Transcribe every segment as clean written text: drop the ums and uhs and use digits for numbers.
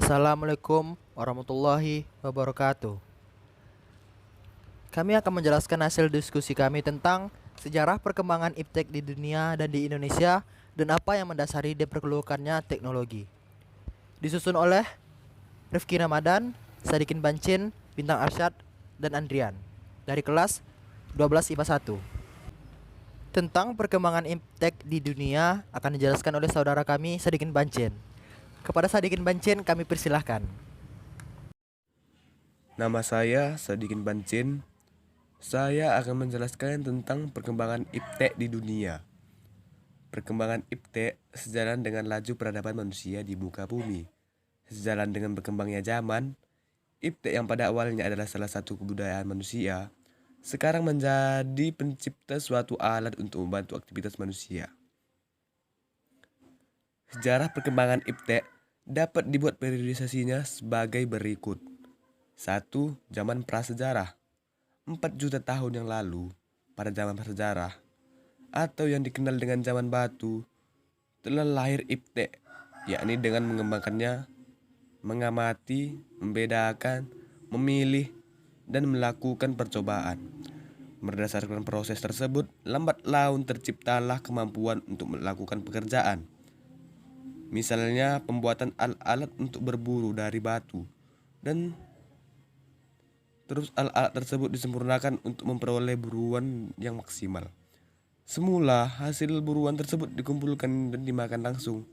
Assalamualaikum warahmatullahi wabarakatuh. Kami akan menjelaskan hasil diskusi kami tentang sejarah perkembangan iptek di dunia dan di Indonesia dan apa yang mendasari diperlukannya teknologi. Disusun oleh Rifki Ramadan, Sadikin Bancin, Bintang Arsyad, dan Andrian dari kelas 12 IPA 1. Tentang perkembangan iptek di dunia akan dijelaskan oleh saudara kami Sadikin Bancin. Kepada Sadikin Bancin kami persilahkan. Nama saya Sadikin Bancin. Saya akan menjelaskan tentang perkembangan iptek di dunia. Perkembangan iptek sejalan dengan laju peradaban manusia di muka bumi. Sejalan dengan berkembangnya zaman, iptek yang pada awalnya adalah salah satu kebudayaan manusia, sekarang menjadi pencipta suatu alat untuk membantu aktivitas manusia. Sejarah perkembangan iptek dapat dibuat periodisasinya sebagai berikut. 1. Zaman prasejarah. 4 juta tahun yang lalu, pada zaman prasejarah, atau yang dikenal dengan zaman batu, telah lahir iptek, yakni dengan mengembangkannya, mengamati, membedakan, memilih, dan melakukan percobaan. Berdasarkan proses tersebut, lambat laun terciptalah kemampuan untuk melakukan pekerjaan. Misalnya pembuatan alat-alat untuk berburu dari batu, dan terus alat-alat tersebut disempurnakan untuk memperoleh buruan yang maksimal. Semula hasil buruan tersebut dikumpulkan dan dimakan langsung.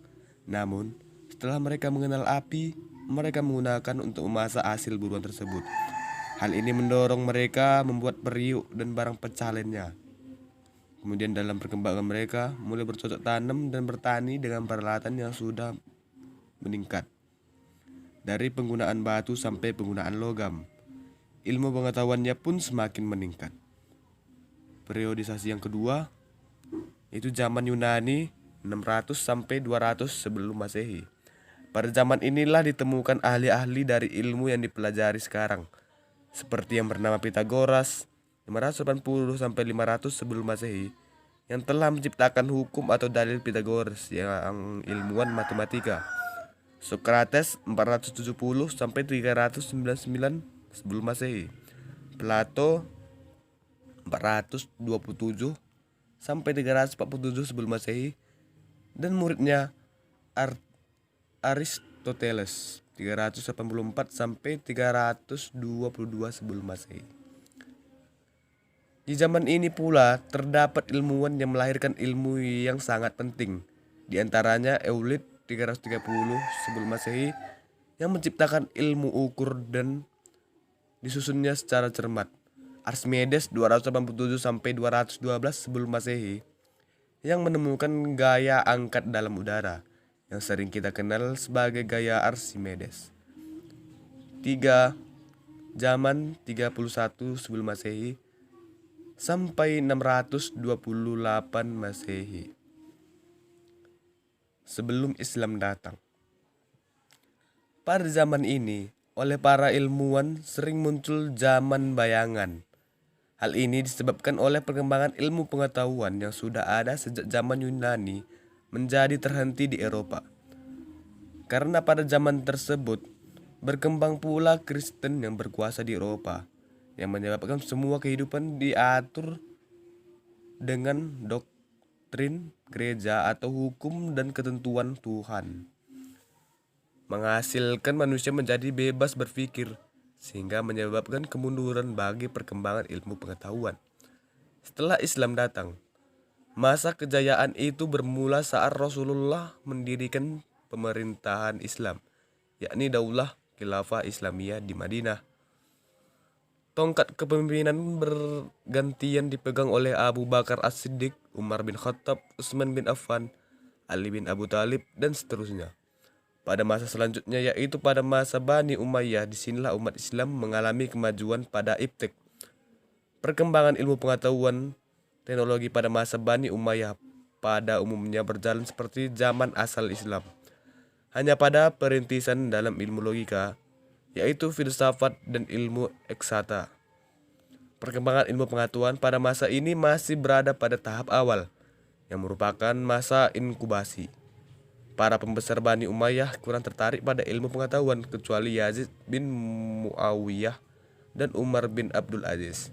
Namun, setelah mereka mengenal api, mereka menggunakan untuk memasak hasil buruan tersebut. Hal ini mendorong mereka membuat periuk dan barang pecah lainnya. Kemudian dalam perkembangan mereka mulai bercocok tanam dan bertani dengan peralatan yang sudah meningkat. Dari penggunaan batu sampai penggunaan logam. Ilmu pengetahuannya pun semakin meningkat. Periodisasi yang kedua itu zaman Yunani 600 sampai 200 sebelum Masehi. Pada zaman inilah ditemukan ahli-ahli dari ilmu yang dipelajari sekarang, seperti yang bernama Pythagoras 580 sampai 500 sebelum Masehi, yang telah menciptakan hukum atau dalil Pythagoras yang ilmuwan matematika. Socrates 470 sampai 399 sebelum Masehi. Plato 427 sampai 347 sebelum Masehi, dan muridnya Aristoteles 384 sampai 322 sebelum Masehi. Di zaman ini pula terdapat ilmuwan yang melahirkan ilmu yang sangat penting. Di antaranya Euclid 330 sebelum Masehi yang menciptakan ilmu ukur dan disusunnya secara cermat. Archimedes 287 sampai 212 sebelum Masehi yang menemukan gaya angkat dalam udara yang sering kita kenal sebagai gaya Archimedes. 3. Zaman 31 sebelum Masehi sampai 628 Masehi. Sebelum Islam datang. Pada zaman ini, oleh para ilmuwan sering muncul zaman bayangan. Hal ini disebabkan oleh perkembangan ilmu pengetahuan yang sudah ada sejak zaman Yunani menjadi terhenti di Eropa. Karena pada zaman tersebut berkembang pula Kristen yang berkuasa di Eropa, yang menyebabkan semua kehidupan diatur dengan doktrin gereja atau hukum dan ketentuan Tuhan, menghasilkan manusia menjadi bebas berpikir, sehingga menyebabkan kemunduran bagi perkembangan ilmu pengetahuan. Setelah Islam datang, masa kejayaan itu bermula saat Rasulullah mendirikan pemerintahan Islam, yakni Daulah Khilafah Islamiyah di Madinah. Tongkat kepemimpinan bergantian dipegang oleh Abu Bakar As-Siddiq, Umar bin Khattab, Utsman bin Affan, Ali bin Abu Thalib, dan seterusnya. Pada masa selanjutnya, yaitu pada masa Bani Umayyah, disinilah umat Islam mengalami kemajuan pada iptek. Perkembangan ilmu pengetahuan teknologi pada masa Bani Umayyah pada umumnya berjalan seperti zaman asal Islam. Hanya pada perintisan dalam ilmu logika, yaitu filsafat dan ilmu eksakta. Perkembangan ilmu pengetahuan pada masa ini masih berada pada tahap awal, yang merupakan masa inkubasi. Para pembesar Bani Umayyah kurang tertarik pada ilmu pengetahuan kecuali Yazid bin Muawiyah dan Umar bin Abdul Aziz.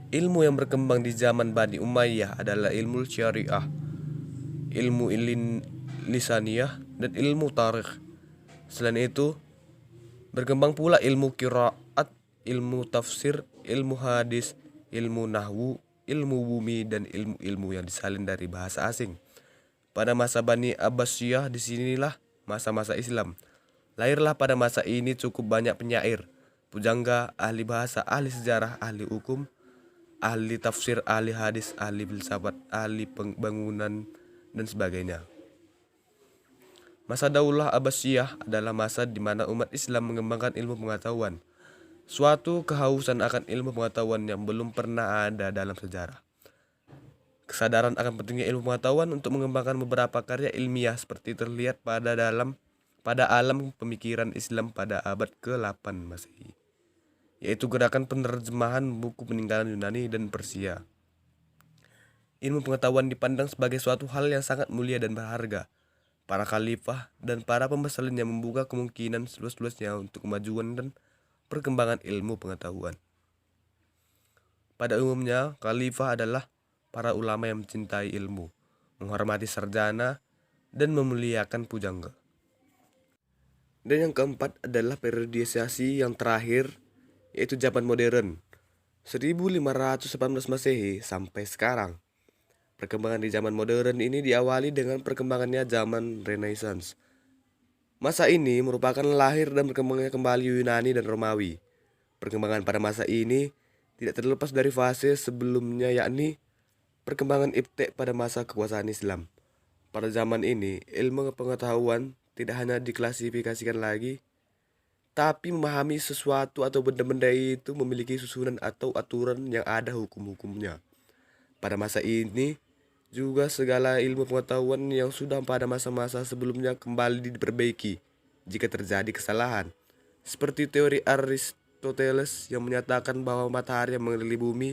Ilmu yang berkembang di zaman Bani Umayyah adalah ilmu syariah, ilmu lisaniyah, dan ilmu tarikh. Selain itu, berkembang pula ilmu qiraat, ilmu tafsir, ilmu hadis, ilmu nahwu, ilmu bumi, dan ilmu-ilmu yang disalin dari bahasa asing. Pada masa Bani Abbasiyah disinilah masa-masa Islam. Lahirlah pada masa ini cukup banyak penyair, pujangga, ahli bahasa, ahli sejarah, ahli hukum, ahli tafsir, ahli hadis, ahli filsafat, ahli bangunan, dan sebagainya. Masa Daulah Abbasiyah adalah masa di mana umat Islam mengembangkan ilmu pengetahuan, suatu kehausan akan ilmu pengetahuan yang belum pernah ada dalam sejarah. Kesadaran akan pentingnya ilmu pengetahuan untuk mengembangkan beberapa karya ilmiah seperti terlihat pada alam pemikiran Islam pada abad ke-8 Masehi, yaitu gerakan penerjemahan buku peninggalan Yunani dan Persia. Ilmu pengetahuan dipandang sebagai suatu hal yang sangat mulia dan berharga. Para khalifah dan para pembesarannya membuka kemungkinan seluas-luasnya untuk kemajuan dan perkembangan ilmu pengetahuan. Pada umumnya, khalifah adalah para ulama yang mencintai ilmu, menghormati sarjana, dan memuliakan pujangga. Dan yang keempat adalah periodisasi yang terakhir, yaitu zaman modern, 1518 Masehi sampai sekarang. Perkembangan di zaman modern ini diawali dengan perkembangannya zaman Renaissance. Masa ini merupakan lahir dan berkembangnya kembali Yunani dan Romawi. Perkembangan pada masa ini tidak terlepas dari fase sebelumnya, yakni perkembangan iptek pada masa kekuasaan Islam. Pada zaman ini, ilmu pengetahuan tidak hanya diklasifikasikan lagi, tapi memahami sesuatu atau benda-benda itu memiliki susunan atau aturan yang ada hukum-hukumnya. Pada masa ini, juga segala ilmu pengetahuan yang sudah pada masa-masa sebelumnya kembali diperbaiki jika terjadi kesalahan. Seperti teori Aristoteles yang menyatakan bahwa matahari yang mengelilingi bumi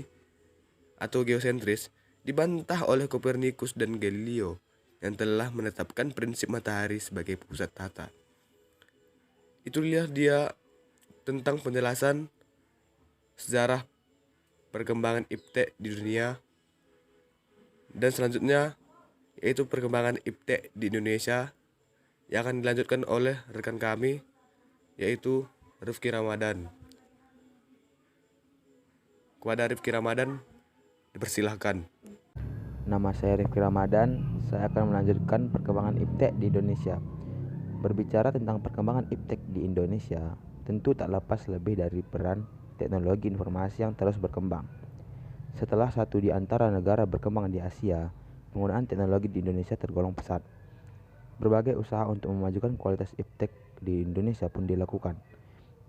atau geosentris dibantah oleh Kopernikus dan Galileo yang telah menetapkan prinsip matahari sebagai pusat tata. Itulah dia tentang penjelasan sejarah perkembangan iptek di dunia. Dan selanjutnya yaitu perkembangan iptek di Indonesia yang akan dilanjutkan oleh rekan kami, yaitu Rifki Ramadan. Kepada Rifki Ramadan dipersilahkan. Nama saya Rifki Ramadan, saya akan melanjutkan perkembangan iptek di Indonesia. Berbicara tentang perkembangan iptek di Indonesia, tentu tak lepas lebih dari peran teknologi informasi yang terus berkembang. Setelah satu di antara negara berkembang di Asia, penggunaan teknologi di Indonesia tergolong pesat. Berbagai usaha untuk memajukan kualitas iptek di Indonesia pun dilakukan.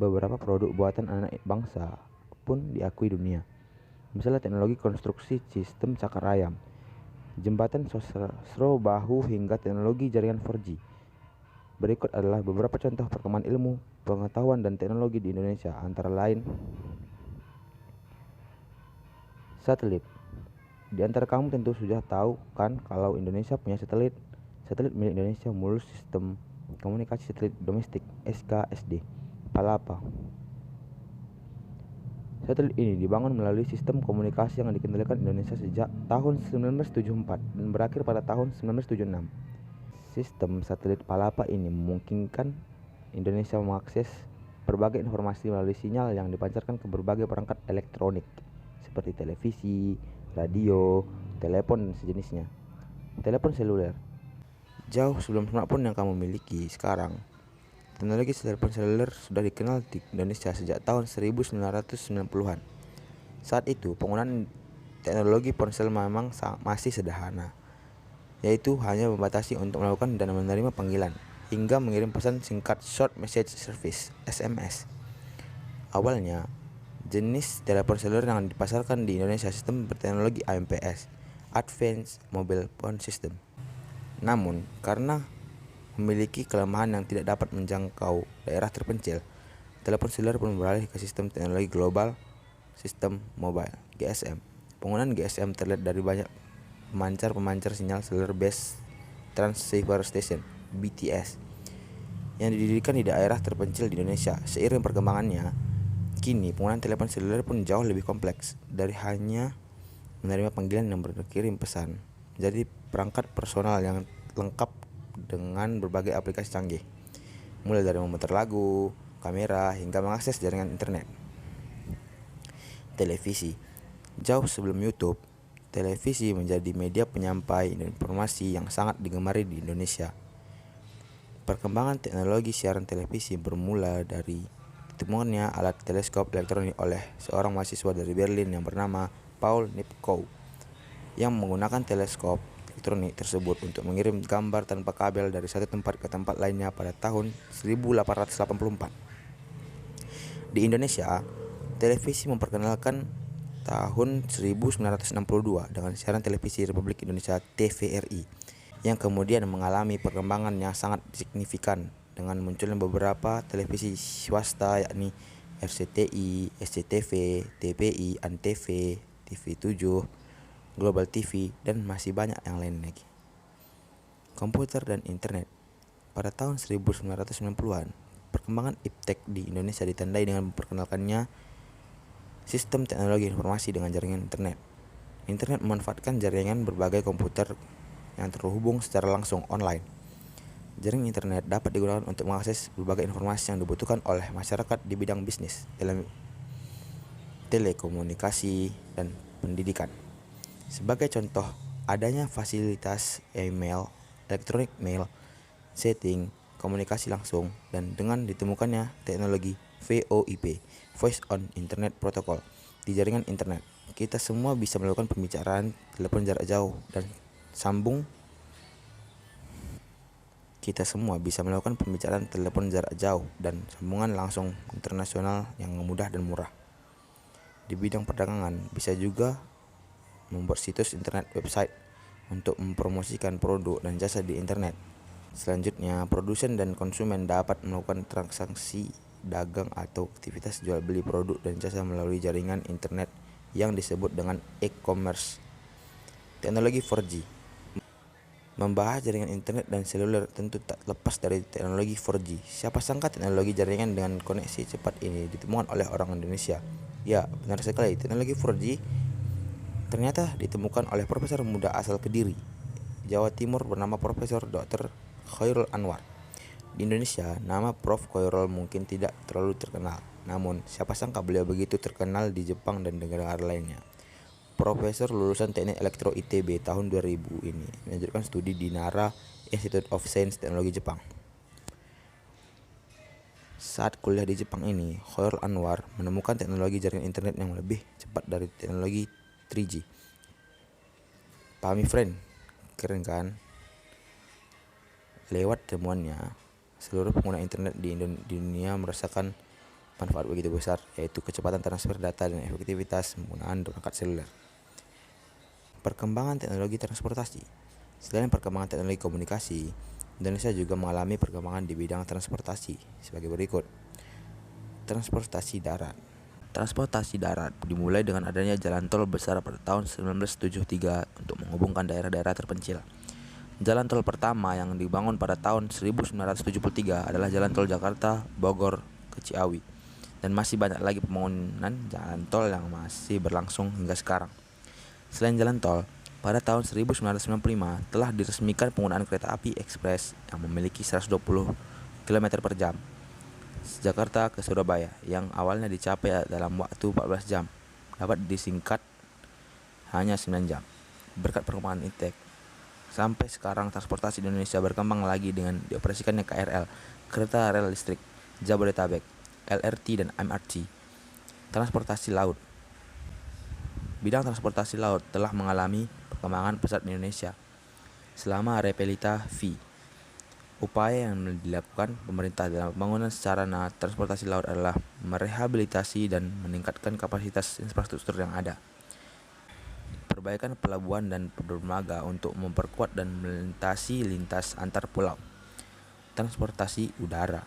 Beberapa produk buatan anak bangsa pun diakui dunia. Misalnya teknologi konstruksi sistem cakar ayam, jembatan sosro bahu hingga teknologi jaringan 4G. Berikut adalah beberapa contoh perkembangan ilmu, pengetahuan, dan teknologi di Indonesia, antara lain satelit. Di antara kamu tentu sudah tahu kan kalau Indonesia punya satelit. Satelit milik Indonesia melalui sistem komunikasi satelit domestik SKSD Palapa. Satelit ini dibangun melalui sistem komunikasi yang dikendalikan Indonesia sejak tahun 1974 dan berakhir pada tahun 1976. Sistem satelit Palapa ini memungkinkan Indonesia mengakses berbagai informasi melalui sinyal yang dipancarkan ke berbagai perangkat elektronik seperti televisi, radio, telepon, dan sejenisnya. Telepon seluler. Jauh sebelum smartphone yang kamu miliki sekarang, teknologi telepon seluler sudah dikenal di Indonesia sejak tahun 1990-an. Saat itu, penggunaan teknologi ponsel memang masih sederhana, yaitu hanya membatasi untuk melakukan dan menerima panggilan, hingga mengirim pesan singkat Short Message Service (SMS). Awalnya, jenis telepon seluler yang dipasarkan di Indonesia sistem berteknologi AMPS (Advanced Mobile Phone System). Namun, karena memiliki kelemahan yang tidak dapat menjangkau daerah terpencil, telepon seluler pun beralih ke sistem teknologi global System Mobile (GSM). Penggunaan GSM terlihat dari banyak pemancar sinyal seluler base Transceiver Station (BTS) yang didirikan di daerah terpencil di Indonesia. Seiring perkembangannya, kini penggunaan telepon seluler pun jauh lebih kompleks. Dari hanya menerima panggilan yang berkirim pesan, jadi perangkat personal yang lengkap dengan berbagai aplikasi canggih, mulai dari memutar lagu, kamera, hingga mengakses jaringan internet. Televisi. Jauh sebelum YouTube, televisi menjadi media penyampai informasi yang sangat digemari di Indonesia. Perkembangan teknologi siaran televisi bermula dari ditemukannya alat teleskop elektronik oleh seorang mahasiswa dari Berlin yang bernama Paul Nipkow, yang menggunakan teleskop elektronik tersebut untuk mengirim gambar tanpa kabel dari satu tempat ke tempat lainnya pada tahun 1884. Di Indonesia, televisi memperkenalkan tahun 1962 dengan siaran televisi Republik Indonesia TVRI, yang kemudian mengalami perkembangan yang sangat signifikan dengan munculnya beberapa televisi swasta yakni RCTI, SCTV, TVI, Antv, TV7, Global TV, dan masih banyak yang lain lagi. Komputer dan internet. Pada tahun 1990-an, perkembangan iptek di Indonesia ditandai dengan memperkenalkannya sistem teknologi informasi dengan jaringan internet. Internet memanfaatkan jaringan berbagai komputer yang terhubung secara langsung online. Jaringan internet dapat digunakan untuk mengakses berbagai informasi yang dibutuhkan oleh masyarakat di bidang bisnis, telekomunikasi, dan pendidikan. Sebagai contoh, adanya fasilitas email, elektronik mail, setting, komunikasi langsung, dan dengan ditemukannya teknologi VoIP, Voice on Internet Protocol, di jaringan internet, kita semua bisa melakukan pembicaraan telepon jarak jauh dan sambungan langsung internasional yang mudah dan murah. Di bidang perdagangan, bisa juga membuat situs internet website untuk mempromosikan produk dan jasa di internet. Selanjutnya, produsen dan konsumen dapat melakukan transaksi dagang atau aktivitas jual beli produk dan jasa melalui jaringan internet yang disebut dengan e-commerce. Teknologi 4G. Membahas jaringan internet dan seluler tentu tak lepas dari teknologi 4G. Siapa sangka teknologi jaringan dengan koneksi cepat ini ditemukan oleh orang Indonesia? Ya, benar sekali, teknologi 4G ternyata ditemukan oleh profesor muda asal Kediri, Jawa Timur bernama Profesor Dr. Khairul Anwar. Di Indonesia, nama Prof. Khairul mungkin tidak terlalu terkenal. Namun, siapa sangka beliau begitu terkenal di Jepang dan negara lainnya. Profesor lulusan Teknik Elektro ITB tahun 2000 ini melanjutkan studi di Nara Institute of Science Teknologi Jepang. Saat kuliah di Jepang ini, Khairul Anwar menemukan teknologi jaringan internet yang lebih cepat dari teknologi 3G. Pahami friend, keren kan? Lewat temuannya, seluruh pengguna internet di dunia merasakan manfaat begitu besar, yaitu kecepatan transfer data dan efektivitas penggunaan perangkat seluler. Perkembangan teknologi transportasi. Selain perkembangan teknologi komunikasi, Indonesia juga mengalami perkembangan di bidang transportasi sebagai berikut. Transportasi darat. Transportasi darat dimulai dengan adanya jalan tol besar pada tahun 1973 untuk menghubungkan daerah-daerah terpencil. Jalan tol pertama yang dibangun pada tahun 1973 adalah jalan tol Jakarta Bogor ke Ciawi, dan masih banyak lagi pembangunan jalan tol yang masih berlangsung hingga sekarang. Selain jalan tol, pada tahun 1995 telah diresmikan penggunaan kereta api ekspres yang memiliki 120 km per jam Jakarta ke Surabaya, yang awalnya dicapai dalam waktu 14 jam dapat disingkat hanya 9 jam. Berkat perkembangan iptek, sampai sekarang transportasi di Indonesia berkembang lagi dengan dioperasikannya KRL, kereta rel listrik, Jabodetabek, LRT dan MRT. Transportasi laut. Bidang transportasi laut telah mengalami perkembangan pesat di Indonesia selama Repelita V. Upaya yang dilakukan pemerintah dalam pembangunan sarana transportasi laut adalah merehabilitasi dan meningkatkan kapasitas infrastruktur yang ada, perbaikan pelabuhan dan dermaga untuk memperkuat dan melintasi lintas antar pulau. Transportasi udara.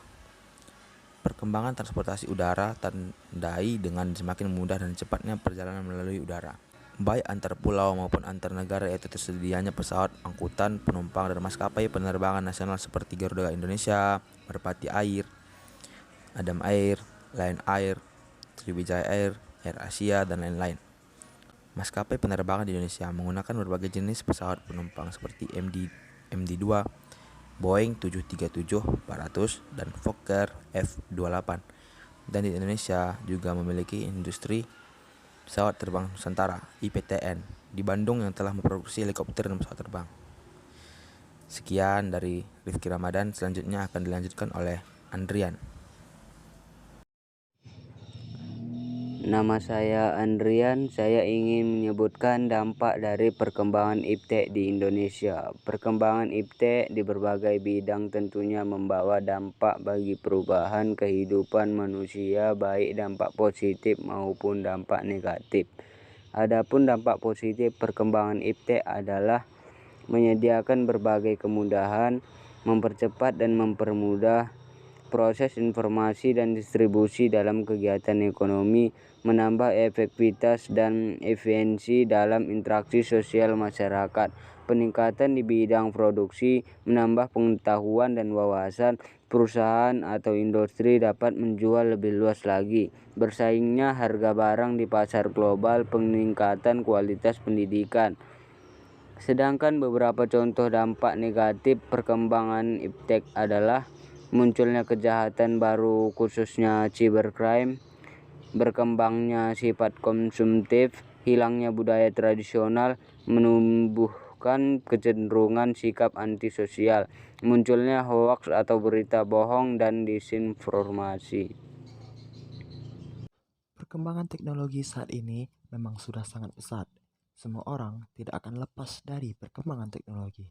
Perkembangan transportasi udara tandai dengan semakin mudah dan cepatnya perjalanan melalui udara. baik antar pulau maupun antar negara, yaitu tersedianya pesawat angkutan penumpang dan maskapai penerbangan nasional seperti Garuda Indonesia, Merpati Air, Adam Air, Lion Air, Sriwijaya Air, Air Asia, dan lain-lain. Maskapai penerbangan di Indonesia menggunakan berbagai jenis pesawat penumpang seperti MD-2, Boeing 737-400, dan Fokker F-28. Dan di Indonesia juga memiliki industri pesawat terbang Nusantara (IPTN) di Bandung yang telah memproduksi helikopter dan pesawat terbang. Sekian dari Rifki Ramadan, selanjutnya akan dilanjutkan oleh Andrian. Nama saya Andrian, saya ingin menyebutkan dampak dari perkembangan iptek di Indonesia. Perkembangan iptek di berbagai bidang tentunya membawa dampak bagi perubahan kehidupan manusia, baik dampak positif maupun dampak negatif. Adapun dampak positif perkembangan iptek adalah menyediakan berbagai kemudahan, mempercepat dan mempermudah proses informasi dan distribusi dalam kegiatan ekonomi, menambah efektivitas dan efisiensi dalam interaksi sosial masyarakat, peningkatan di bidang produksi, menambah pengetahuan dan wawasan, perusahaan atau industri dapat menjual lebih luas lagi, bersaingnya harga barang di pasar global, peningkatan kualitas pendidikan. Sedangkan beberapa contoh dampak negatif perkembangan iptek adalah munculnya kejahatan baru khususnya cybercrime, berkembangnya sifat konsumtif, hilangnya budaya tradisional, menumbuhkan kecenderungan sikap antisosial, munculnya hoaks atau berita bohong dan disinformasi. Perkembangan teknologi saat ini memang sudah sangat pesat. Semua orang tidak akan lepas dari perkembangan teknologi.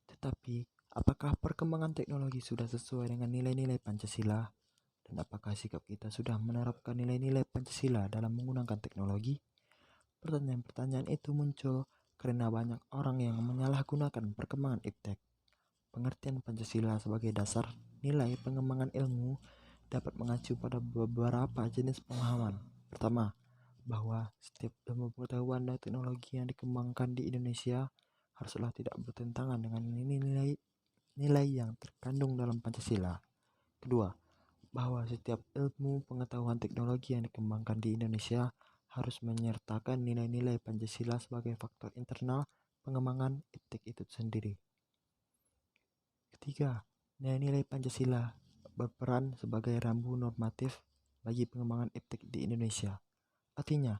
Tetapi, apakah perkembangan teknologi sudah sesuai dengan nilai-nilai Pancasila? Dan apakah sikap kita sudah menerapkan nilai-nilai Pancasila dalam menggunakan teknologi? Pertanyaan-pertanyaan itu muncul karena banyak orang yang menyalahgunakan perkembangan iptek. Pengertian Pancasila sebagai dasar nilai pengembangan ilmu dapat mengacu pada beberapa jenis pemahaman. Pertama, bahwa setiap ilmu pengetahuan dan teknologi yang dikembangkan di Indonesia haruslah tidak bertentangan dengan nilai yang terkandung dalam Pancasila. Kedua, bahwa setiap ilmu pengetahuan teknologi yang dikembangkan di Indonesia harus menyertakan nilai-nilai Pancasila sebagai faktor internal pengembangan iptek itu sendiri. Ketiga, nilai-nilai Pancasila berperan sebagai rambu normatif bagi pengembangan iptek di Indonesia. Artinya,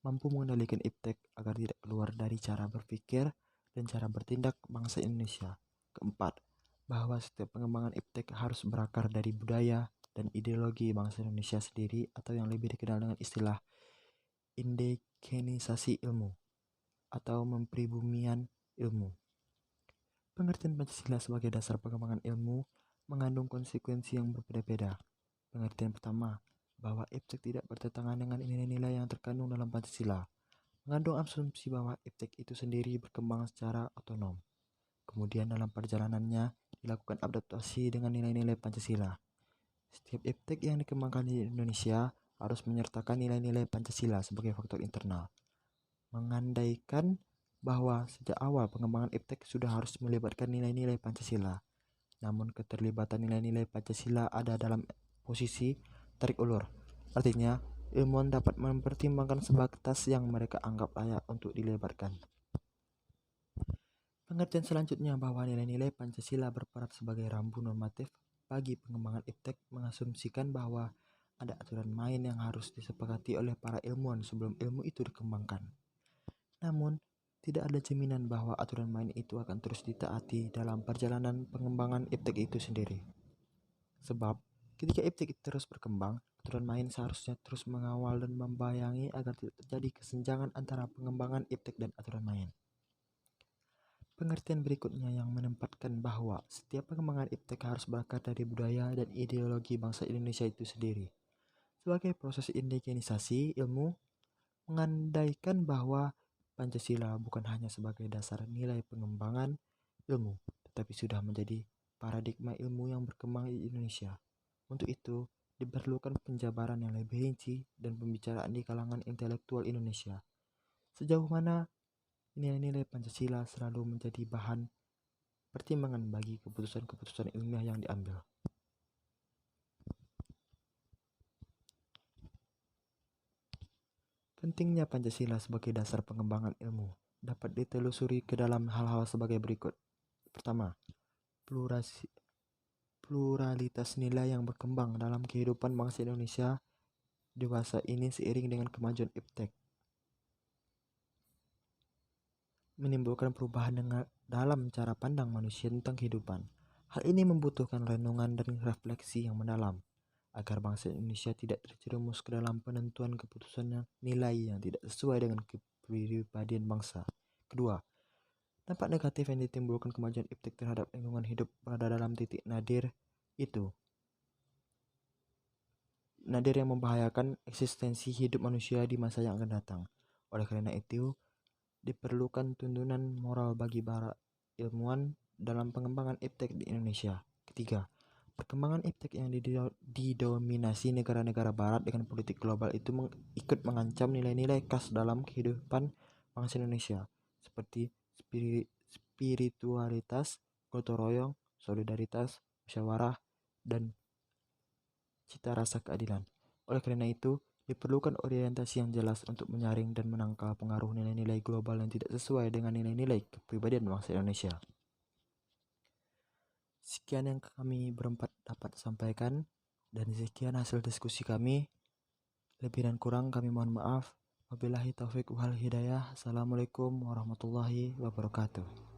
mampu mengendalikan iptek agar tidak keluar dari cara berpikir dan cara bertindak bangsa Indonesia. Keempat, bahwa setiap pengembangan iptek harus berakar dari budaya dan ideologi bangsa Indonesia sendiri atau yang lebih dikenal dengan istilah indigenisasi ilmu atau mempribumian ilmu. Pengertian Pancasila sebagai dasar pengembangan ilmu mengandung konsekuensi yang berbeda-beda. Pengertian pertama, bahwa iptek tidak bertentangan dengan nilai-nilai yang terkandung dalam Pancasila, mengandung asumsi bahwa iptek itu sendiri berkembang secara otonom. Kemudian dalam perjalanannya dilakukan adaptasi dengan nilai-nilai Pancasila. Setiap iptek yang dikembangkan di Indonesia harus menyertakan nilai-nilai Pancasila sebagai faktor internal, mengandaikan bahwa sejak awal pengembangan iptek sudah harus melibatkan nilai-nilai Pancasila. Namun keterlibatan nilai-nilai Pancasila ada dalam posisi tarik ulur. Artinya, ilmuwan dapat mempertimbangkan sebatas yang mereka anggap layak untuk dilibatkan. Pengertian selanjutnya bahwa nilai-nilai Pancasila berperan sebagai rambu normatif bagi pengembangan iptek mengasumsikan bahwa ada aturan main yang harus disepakati oleh para ilmuwan sebelum ilmu itu dikembangkan. Namun, tidak ada jaminan bahwa aturan main itu akan terus ditaati dalam perjalanan pengembangan iptek itu sendiri. Sebab, ketika iptek terus berkembang, aturan main seharusnya terus mengawal dan membayangi agar tidak terjadi kesenjangan antara pengembangan iptek dan aturan main. Pengertian berikutnya yang menempatkan bahwa setiap pengembangan iptek harus berakar dari budaya dan ideologi bangsa Indonesia itu sendiri. Sebagai proses indigenisasi ilmu, mengandaikan bahwa Pancasila bukan hanya sebagai dasar nilai pengembangan ilmu, tetapi sudah menjadi paradigma ilmu yang berkembang di Indonesia. Untuk itu, diperlukan penjabaran yang lebih rinci dan pembicaraan di kalangan intelektual Indonesia. Sejauh mana nilai-nilai Pancasila selalu menjadi bahan pertimbangan bagi keputusan-keputusan ilmiah yang diambil. Pentingnya Pancasila sebagai dasar pengembangan ilmu dapat ditelusuri ke dalam hal-hal sebagai berikut. Pertama, pluralitas nilai yang berkembang dalam kehidupan bangsa Indonesia dewasa ini seiring dengan kemajuan iptek menimbulkan perubahan dalam cara pandang manusia tentang kehidupan. Hal ini membutuhkan renungan dan refleksi yang mendalam agar bangsa Indonesia tidak terjerumus ke dalam penentuan keputusan nilai yang tidak sesuai dengan kepribadian bangsa. Kedua, dampak negatif yang ditimbulkan kemajuan iptek terhadap lingkungan hidup berada dalam titik nadir yang membahayakan eksistensi hidup manusia di masa yang akan datang. Oleh karena itu, diperlukan tuntunan moral bagi para ilmuwan dalam pengembangan iptek di Indonesia. Ketiga, perkembangan iptek yang didominasi negara-negara barat dengan politik global itu ikut mengancam nilai-nilai khas dalam kehidupan bangsa Indonesia seperti spiritualitas, gotong royong, solidaritas, musyawarah, dan cita rasa keadilan. Oleh karena itu, diperlukan orientasi yang jelas untuk menyaring dan menangkal pengaruh nilai-nilai global yang tidak sesuai dengan nilai-nilai kepribadian bangsa Indonesia. Sekian yang kami berempat dapat sampaikan, dan sekian hasil diskusi kami. Lebih dan kurang kami mohon maaf. Wabillahi taufiq wal hidayah. Assalamualaikum warahmatullahi wabarakatuh.